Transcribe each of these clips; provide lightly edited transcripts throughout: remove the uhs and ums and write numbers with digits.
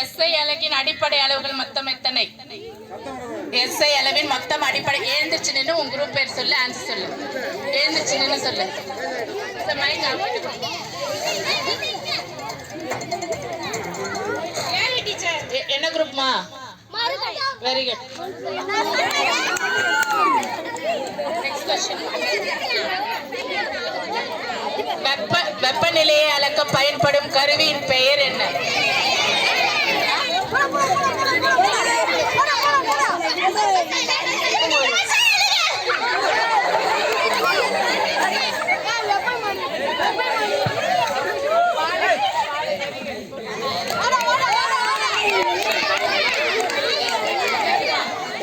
SI அலகின் அடிப்படை அளவுகள் மொத்தம் எத்தனை? எஸ்ஐ அளவின் மொத்தம் அடிப்படை. எழுந்துச்சு நின்று உன் குரூப் பேர் சொல்லு, ஆன்சர் சொல்லு. எழுந்துச்சு நின்று சொல்லு. என்ன குரூப்மா? Very good. Next question. வெப்பநிலையை அளக்க பயன்படும் கருவியின் பெயர் என்ன?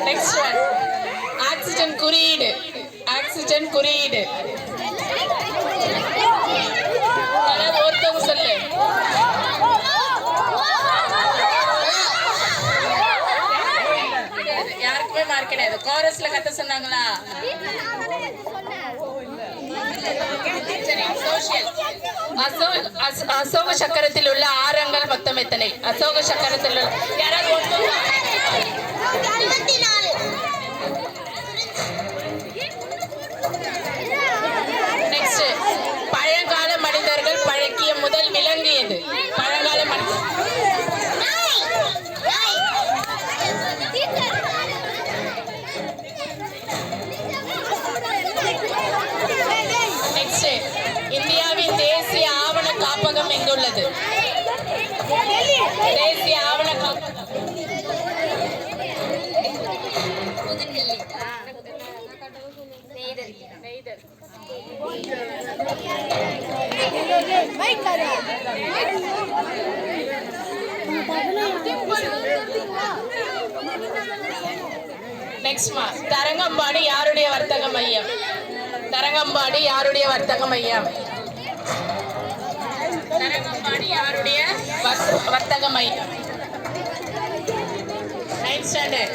Next one. ஆக்சிஜன் குறியீடு. ஆக்சிஜன் குறியீடு ஒருத்தவங்க சொல்லு. யாருக்குமே மார்க் கிடையாது. கோரஸ்ல கத்த சொன்னாங்களா? சரி. சோஷியல். அசோக சக்கரத்தில் உள்ள ஆரங்கள் மொத்தம் எத்தனை? அசோக சக்கரத்தில் உள்ள யாராவது நெக்ஸ்ட். பழங்கால மனிதர்கள் பழக்கிய முதல் விலங்கு எது? பழங்கால மனிதர். நெக்ஸ்ட். இந்தியாவின் தேசிய ஆவண காப்பகம் எங்குள்ளது? தேசிய ஆவண காப்பகம் நெக்ஸ்ட் மா. தரங்கம்பாடி யாருடைய வர்த்தக மையம்? தரங்கம்பாடி யாருடைய வர்த்தக மையம்? தரங்கம்பாடி யாருடைய வர்த்தக மையம்? 9th ஸ்டாண்டர்ட்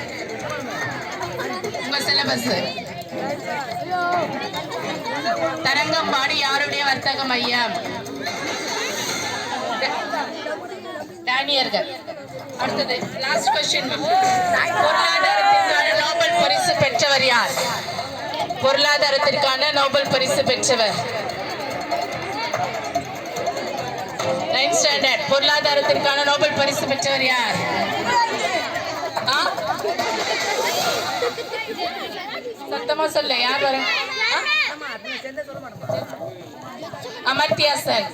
உங்க சிலபஸ். தரங்கம்பாடி யாருடைய வர்த்தக மையம்? டேனியர்கள். அடுத்தது லாஸ்ட் क्वेश्चन. பொருளாதாரத்திற்கான நோபல் பரிசு பெற்றவர் யார்? பொருளாதாரத்திற்கான நோபல் பரிசு பெற்றவர். 9th ஸ்டாண்டர்ட் பொருளாதாரத்திற்கான நோபல் பரிசு பெற்றவர் யார்? சத்தமா சொல்ல. யார் வர? அமர்த்தியா சென்.